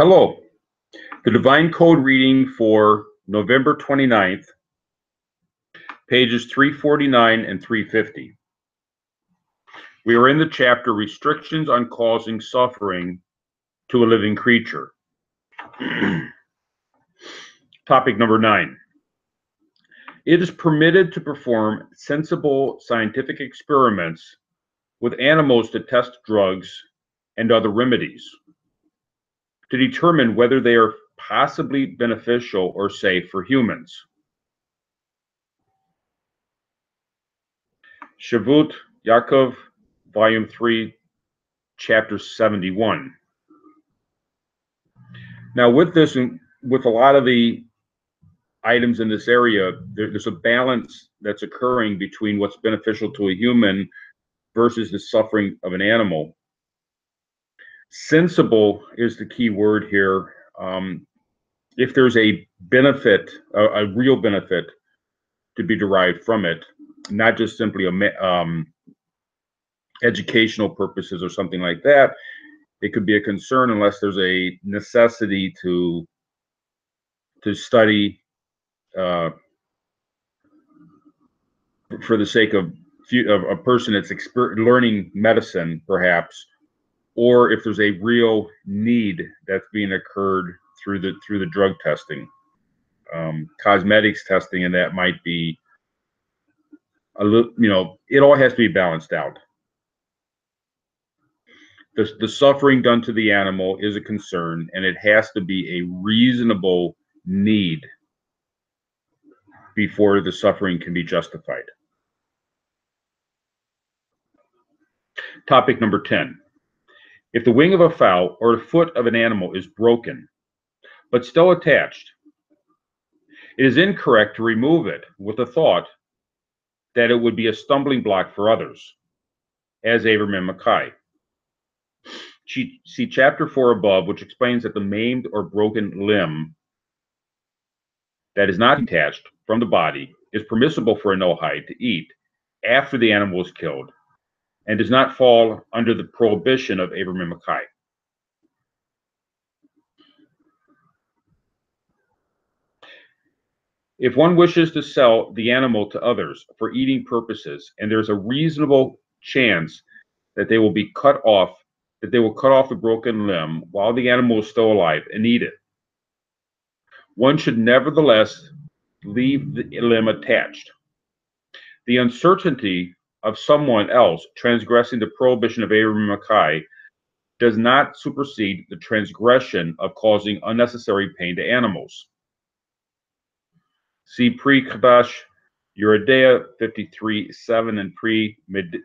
Hello. The Divine Code reading for November 29th, pages 349 and 350. We are in the chapter Restrictions on Causing Suffering to a Living Creature. Topic number 9. It is permitted to perform sensible scientific experiments with animals to test drugs and other remedies, to determine whether they are possibly beneficial or safe for humans. Shavut Yaakov, Volume 3, Chapter 71. Now, with this, with a lot of the items in this area, there's a balance that's occurring between what's beneficial to a human versus the suffering of an animal. Sensible is the key word here. If there's a benefit, a real benefit to be derived from it, not just simply educational purposes or something like that, it could be a concern unless there's a necessity to study for the sake of a person that's learning medicine, perhaps, or if there's a real need that's being occurred through the drug testing, cosmetics testing, and that might be a little, it all has to be balanced out. The suffering done to the animal is a concern, and it has to be a reasonable need before the suffering can be justified. Topic number 10. If the wing of a fowl or the foot of an animal is broken, but still attached, it is incorrect to remove it with the thought that it would be a stumbling block for others, as Abraham Mackay. See chapter 4 above, which explains that the maimed or broken limb that is not detached from the body is permissible for a Noahide to eat after the animal is killed, and does not fall under the prohibition of Abraham Mackay. If one wishes to sell the animal to others for eating purposes, and there's a reasonable chance that they will cut off the broken limb while the animal is still alive and eat it, one should nevertheless leave the limb attached. The uncertainty of someone else transgressing the prohibition of Abraham Mackay does not supersede the transgression of causing unnecessary pain to animals. See Pre-Kadash Yeridea 53:7 and Pre-Meagdim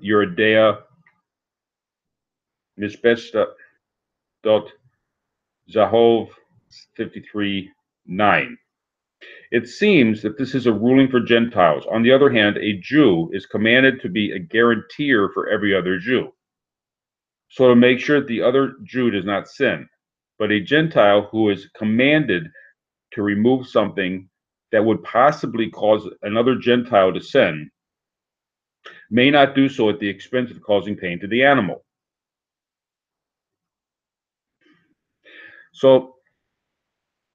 Yeridea Mishbesta Zahov 53:9. It seems that this is a ruling for Gentiles. On the other hand, a Jew is commanded to be a guarantor for every other Jew, so to make sure that the other Jew does not sin. But a Gentile who is commanded to remove something that would possibly cause another Gentile to sin may not do so at the expense of causing pain to the animal. So,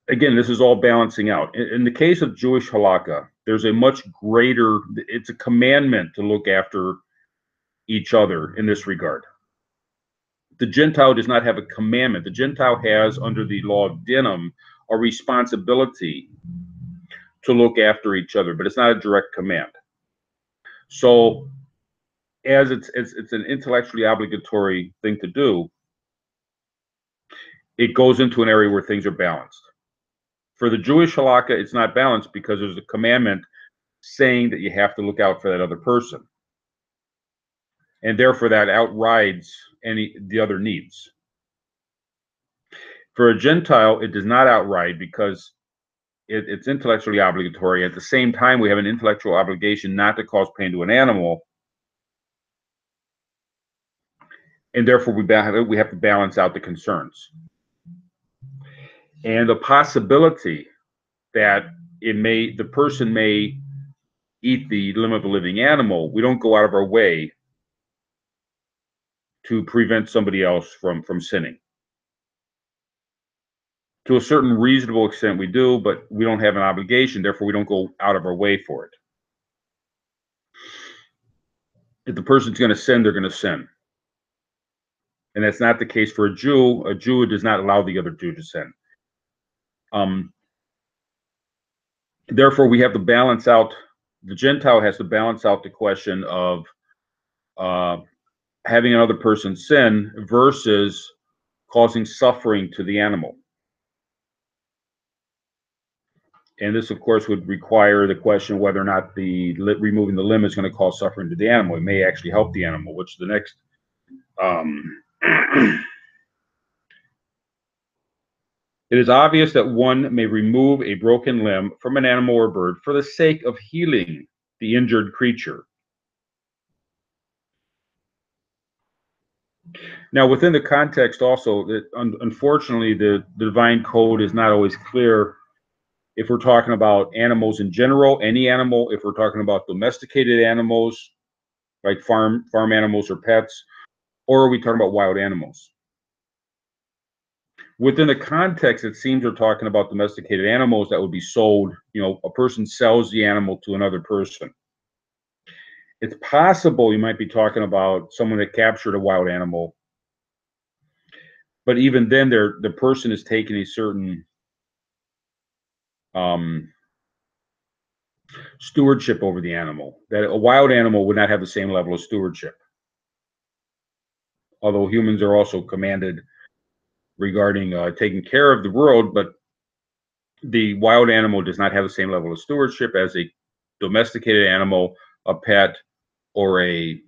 again, this is all balancing out. In the case of Jewish halakha, there's a much greater, it's a commandment to look after each other in this regard. The Gentile does not have a commandment. The Gentile has, under the law of dinam, a responsibility to look after each other, but it's not a direct command. So, as it's an intellectually obligatory thing to do, it goes into an area where things are balanced. For the Jewish halakha, it's not balanced because there's a commandment saying that you have to look out for that other person, and therefore that outrides the other needs. For a Gentile, it does not outride because it's intellectually obligatory. At the same time, we have an intellectual obligation not to cause pain to an animal, and therefore we have to balance out the concerns. And the possibility that the person may eat the limb of a living animal, we don't go out of our way to prevent somebody else from sinning. To a certain reasonable extent, we do, but we don't have an obligation. Therefore, we don't go out of our way for it. If the person's going to sin, they're going to sin. And that's not the case for a Jew. A Jew does not allow the other Jew to sin. Therefore, we have to balance out, the Gentile has to balance out the question of having another person sin versus causing suffering to the animal. And this, of course, would require the question whether or not the removing the limb is going to cause suffering to the animal. It may actually help the animal, which is the next. It is obvious that one may remove a broken limb from an animal or bird for the sake of healing the injured creature. Now, within the context also, that unfortunately, the divine code is not always clear if we're talking about animals in general, any animal, if we're talking about domesticated animals, like farm animals or pets, or are we talking about wild animals? Within the context, it seems we're talking about domesticated animals that would be sold. You know, a person sells the animal to another person. It's possible you might be talking about someone that captured a wild animal, but even then, the person is taking a certain stewardship over the animal. That a wild animal would not have the same level of stewardship. Although humans are also commanded regarding taking care of the world, but the wild animal does not have the same level of stewardship as a domesticated animal, a pet, or a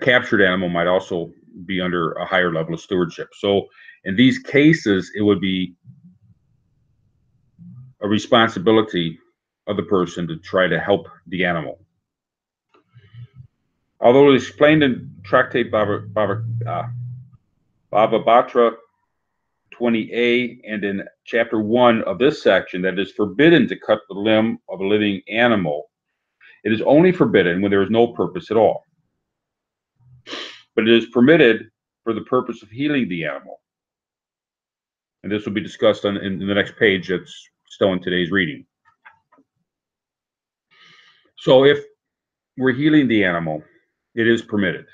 captured animal might also be under a higher level of stewardship. So in these cases, it would be a responsibility of the person to try to help the animal. Although it is explained in Tractate Baba Batra 20a and in chapter 1 of this section that it is forbidden to cut the limb of a living animal, it is only forbidden when there is no purpose at all. But it is permitted for the purpose of healing the animal. And this will be discussed in the next page that's still in today's reading. So if we're healing the animal, it is permitted.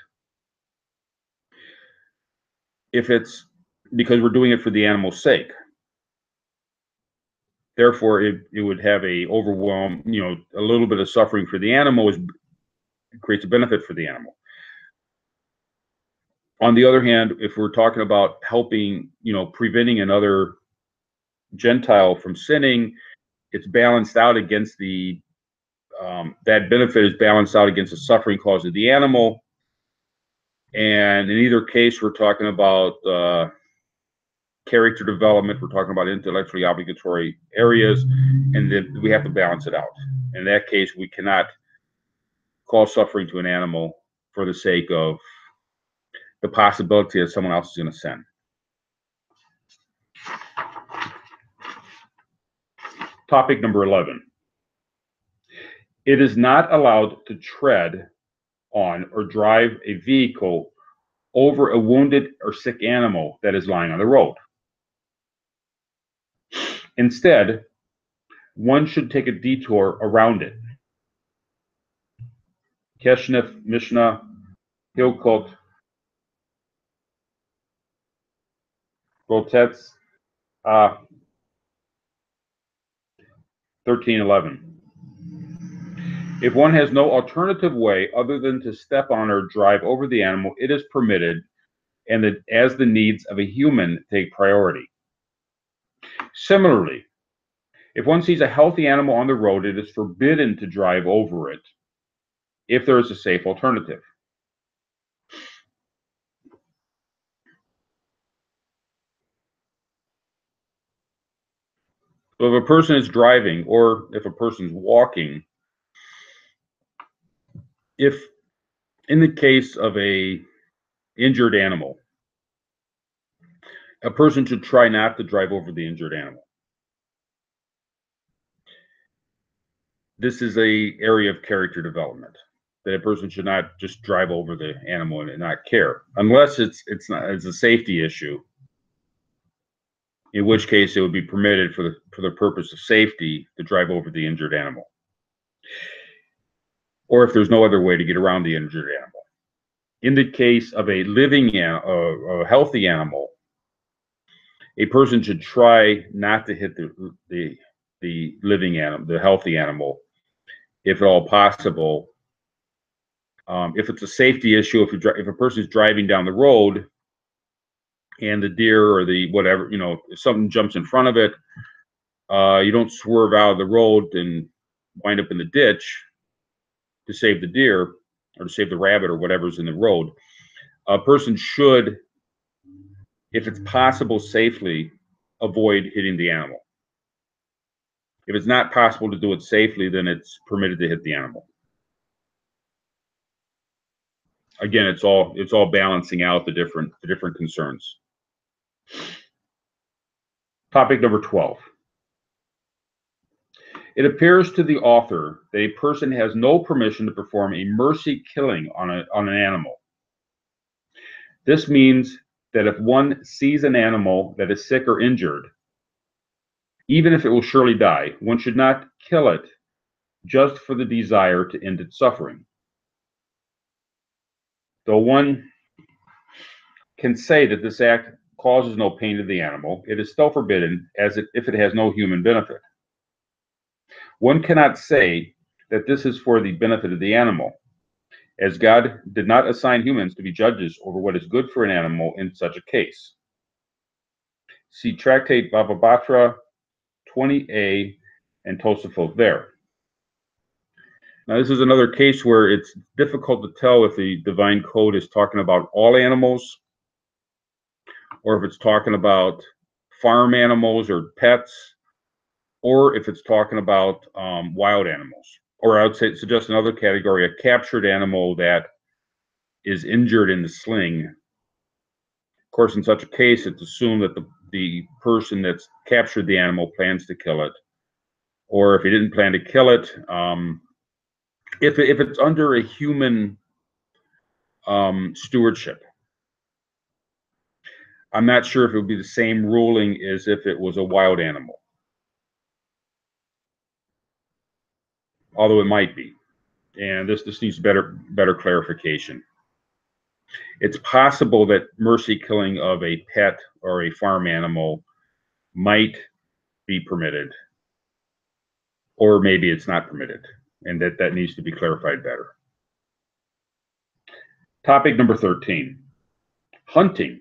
If it's because we're doing it for the animal's sake, therefore it would have a overwhelm, a little bit of suffering for the animal creates a benefit for the animal. On the other hand, if we're talking about helping, preventing another Gentile from sinning, it's balanced out against that benefit is balanced out against the suffering caused to the animal. And in either case, we're talking about character development, we're talking about intellectually obligatory areas, and then we have to balance it out. In that case, we cannot cause suffering to an animal for the sake of the possibility that someone else is going to sin. Topic number 11. It is not allowed to tread on or drive a vehicle over a wounded or sick animal that is lying on the road. Instead, one should take a detour around it. Keshnef Mishnah Hilkot Botetz 13:11. If one has no alternative way other than to step on or drive over the animal, it is permitted, and as the needs of a human take priority. Similarly, if one sees a healthy animal on the road, it is forbidden to drive over it if there is a safe alternative. So if a person is driving or if a person's walking, if in the case of a injured animal, a person should try not to drive over the injured animal. This is an area of character development. that a person should not just drive over the animal and not care, unless it's a safety issue, in which case it would be permitted for the purpose of safety to drive over the injured animal, or if there's no other way to get around the injured animal. In the case of a living a healthy animal, a person should try not to hit the living animal, the healthy animal, if at all possible. If it's a safety issue, if a person is driving down the road and the deer or the whatever, if something jumps in front of it, you don't swerve out of the road and wind up in the ditch to save the deer or to save the rabbit or whatever's in the road. A person should, if it's possible, safely avoid hitting the animal. If it's not possible to do it safely, then it's permitted to hit the animal. Again, it's all balancing out the different concerns. Topic number 12. It appears to the author that a person has no permission to perform a mercy killing on an animal. This means that if one sees an animal that is sick or injured, even if it will surely die, one should not kill it just for the desire to end its suffering. Though one can say that this act causes no pain to the animal, it is still forbidden if it has no human benefit. One cannot say that this is for the benefit of the animal, as God did not assign humans to be judges over what is good for an animal in such a case. See Tractate Bava Batra 20a and Tosafot there. Now, this is another case where it's difficult to tell if the divine code is talking about all animals or if it's talking about farm animals or pets, or if it's talking about wild animals. Or I would suggest another category, a captured animal that is injured in the sling. Of course, in such a case, it's assumed that the person that's captured the animal plans to kill it. Or if he didn't plan to kill it, if it's under a human stewardship, I'm not sure if it would be the same ruling as if it was a wild animal, although it might be. And this needs better clarification. It's possible that mercy killing of a pet or a farm animal might be permitted, or maybe it's not permitted, and that needs to be clarified better. Topic number 13. Hunting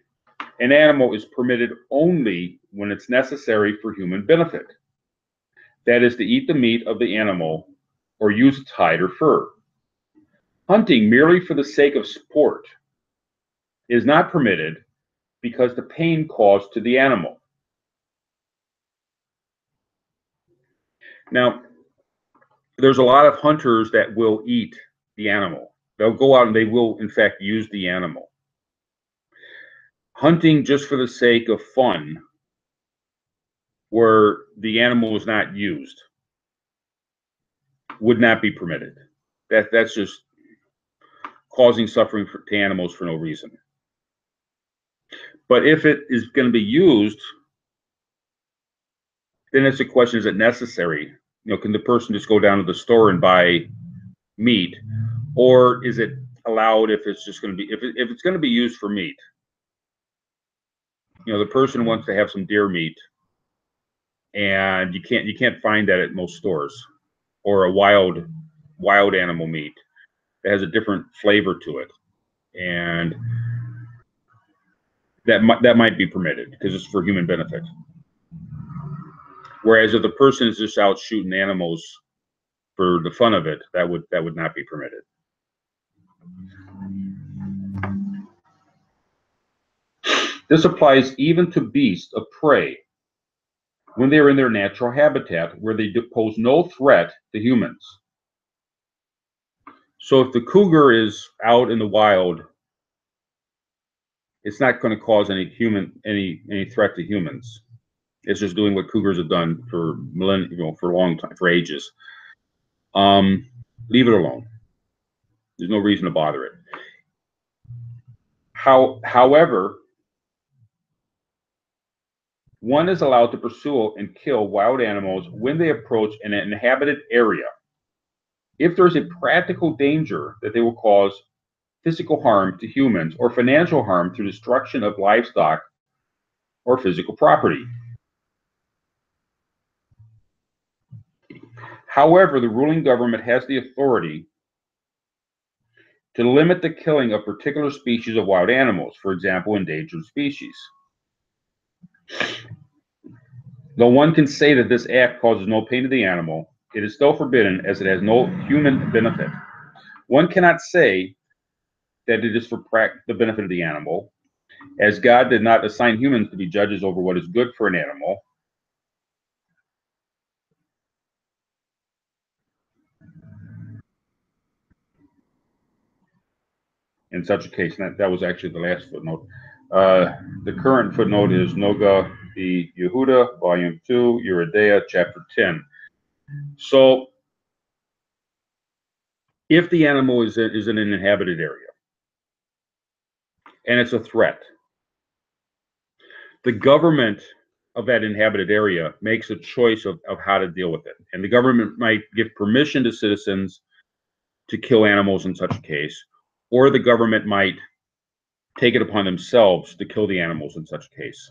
an animal is permitted only when it's necessary for human benefit. That is, to eat the meat of the animal or use its hide or fur. Hunting merely for the sake of sport is not permitted because the pain caused to the animal. Now, there's a lot of hunters that will eat the animal. They'll go out and they will, in fact, use the animal. Hunting just for the sake of fun, where the animal is not used, would not be permitted. That's just causing suffering to animals for no reason. But if it is going to be used, then it's a question: is it necessary? Can the person just go down to the store and buy meat, or is it allowed if it's just going to be if it's going to be used for meat? The person wants to have some deer meat, and you can't find that at most stores, or a wild animal meat that has a different flavor to it, and that might be permitted because it's for human benefit. Whereas if the person is just out shooting animals for the fun of it, that would not be permitted. This applies even to beasts of prey when they are in their natural habitat, where they pose no threat to humans. So if the cougar is out in the wild, it's not going to cause any threat to humans. It's just doing what cougars have done for millennia, for a long time, for ages. Leave it alone. There's no reason to bother it. However, one is allowed to pursue and kill wild animals when they approach an inhabited area if there is a practical danger that they will cause physical harm to humans or financial harm through destruction of livestock or physical property. However, the ruling government has the authority to limit the killing of particular species of wild animals, for example, endangered species. Though one can say that this act causes no pain to the animal, it is still forbidden as it has no human benefit. One cannot say that it is for the benefit of the animal, as God did not assign humans to be judges over what is good for an animal. In such a case, that was actually the last footnote. The current footnote is Noga B. Yehuda, Volume 2, Yoreh De'ah, Chapter 10. So, if the animal is in an inhabited area, and it's a threat, the government of that inhabited area makes a choice of how to deal with it. And the government might give permission to citizens to kill animals in such a case, or the government might take it upon themselves to kill the animals in such a case.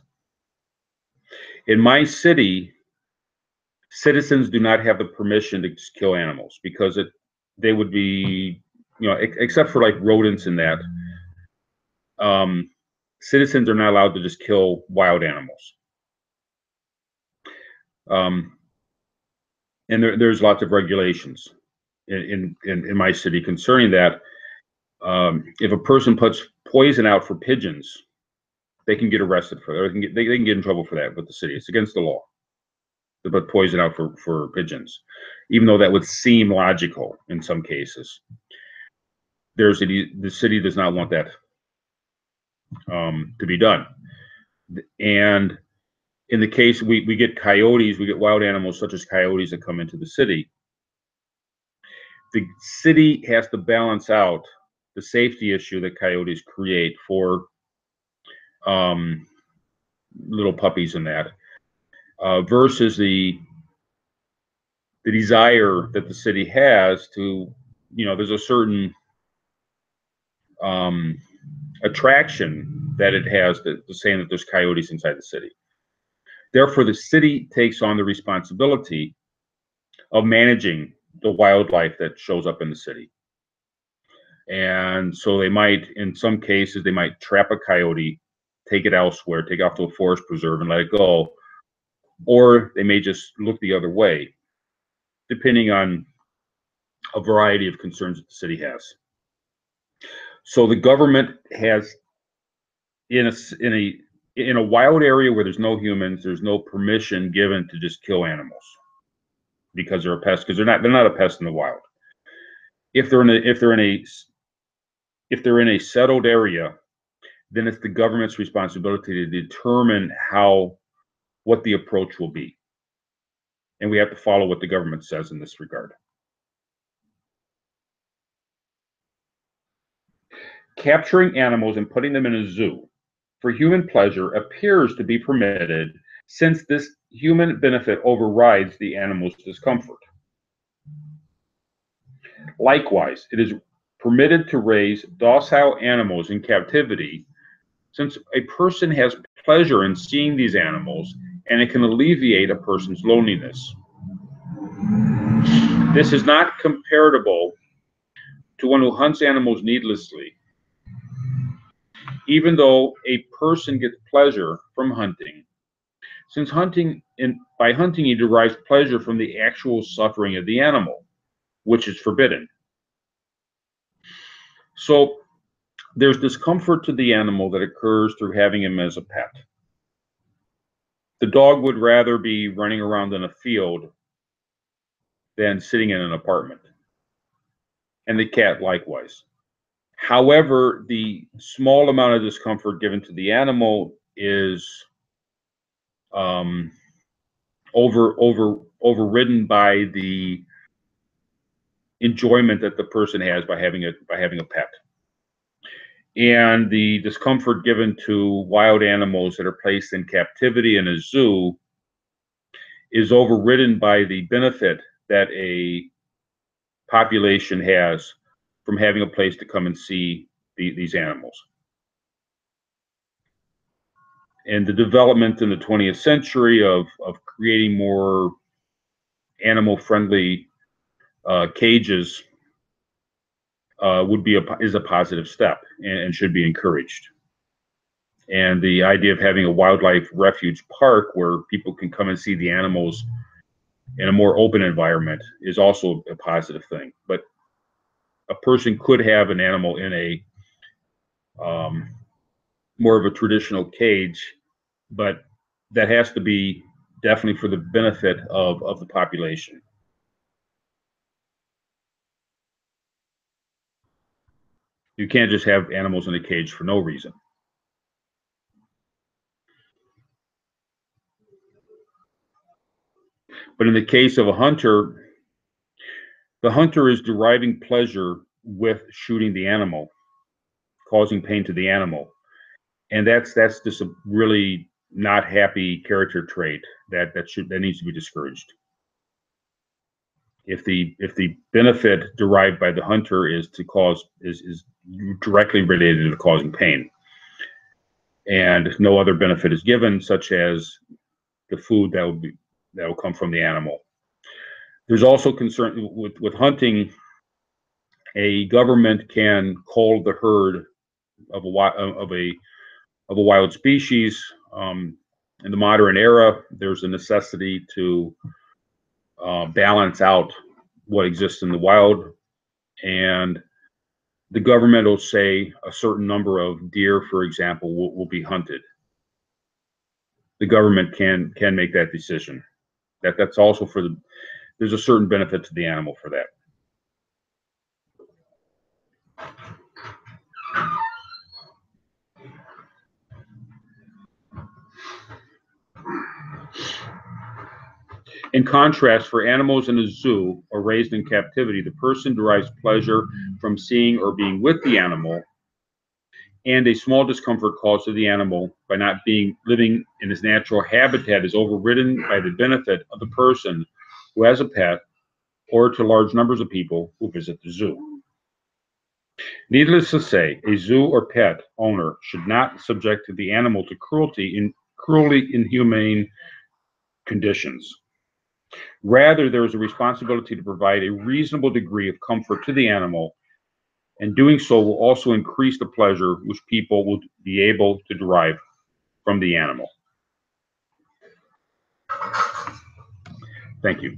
In my city, citizens do not have the permission to kill animals because they would be, except for like rodents and that, citizens are not allowed to just kill wild animals. And there's lots of regulations in my city concerning that. If a person puts poison out for pigeons, they can get arrested for that. They can get in trouble for that with the city. It's against the law to put poison out for pigeons, even though that would seem logical in some cases. The city does not want that to be done. And in the case we get coyotes, we get wild animals such as coyotes that come into the city. The city has to balance out the safety issue that coyotes create for little puppies and that, versus the desire that the city has to, there's a certain attraction that it has to saying that there's coyotes inside the city. Therefore, the city takes on the responsibility of managing the wildlife that shows up in the city. And so they might, in some cases, they might trap a coyote, take it elsewhere, take it off to a forest preserve and let it go. Or they may just look the other way, depending on a variety of concerns that the city has. So the government has, in a wild area where there's no humans, there's no permission given to just kill animals because they're a pest, because they're not a pest in the wild. If they're in a settled area, then it's the government's responsibility to determine what the approach will be. And we have to follow what the government says in this regard. Capturing animals and putting them in a zoo for human pleasure appears to be permitted since this human benefit overrides the animal's discomfort. Likewise, it is permitted to raise docile animals in captivity since a person has pleasure in seeing these animals and it can alleviate a person's loneliness. This is not comparable to one who hunts animals needlessly. Even though a person gets pleasure from hunting, since by hunting he derives pleasure from the actual suffering of the animal, which is forbidden. So there's discomfort to the animal that occurs through having him as a pet. The dog would rather be running around in a field than sitting in an apartment, and the cat likewise. However, the small amount of discomfort given to the animal is overridden by the enjoyment that the person has by having a pet. And the discomfort given to wild animals that are placed in captivity in a zoo is overridden by the benefit that a population has from having a place to come and see these animals. And the development in the 20th century of creating more animal-friendly cages is a positive step and should be encouraged. And the idea of having a wildlife refuge park where people can come and see the animals in a more open environment is also a positive thing. But a person could have an animal in a more of a traditional cage, but that has to be definitely for the benefit of the population. You can't just have animals in a cage for no reason. But in the case of a hunter, the hunter is deriving pleasure with shooting the animal, causing pain to the animal. And that's just a really not happy character trait that needs to be discouraged. If the benefit derived by the hunter is directly related to causing pain, and no other benefit is given, such as the food that will come from the animal. There's also concern with hunting. A government can cull the herd of a wild species. In the modern era, there's a necessity to balance out what exists in the wild, and the government will say a certain number of deer, for example, will be hunted. The government can make that decision. That's also there's a certain benefit to the animal for that. In contrast, for animals in a zoo or raised in captivity, the person derives pleasure from seeing or being with the animal, and a small discomfort caused to the animal by not living in his natural habitat is overridden by the benefit of the person who has a pet or to large numbers of people who visit the zoo. Needless to say, a zoo or pet owner should not subject the animal to cruelly inhumane conditions. Rather, there is a responsibility to provide a reasonable degree of comfort to the animal, and doing so will also increase the pleasure which people will be able to derive from the animal. Thank you.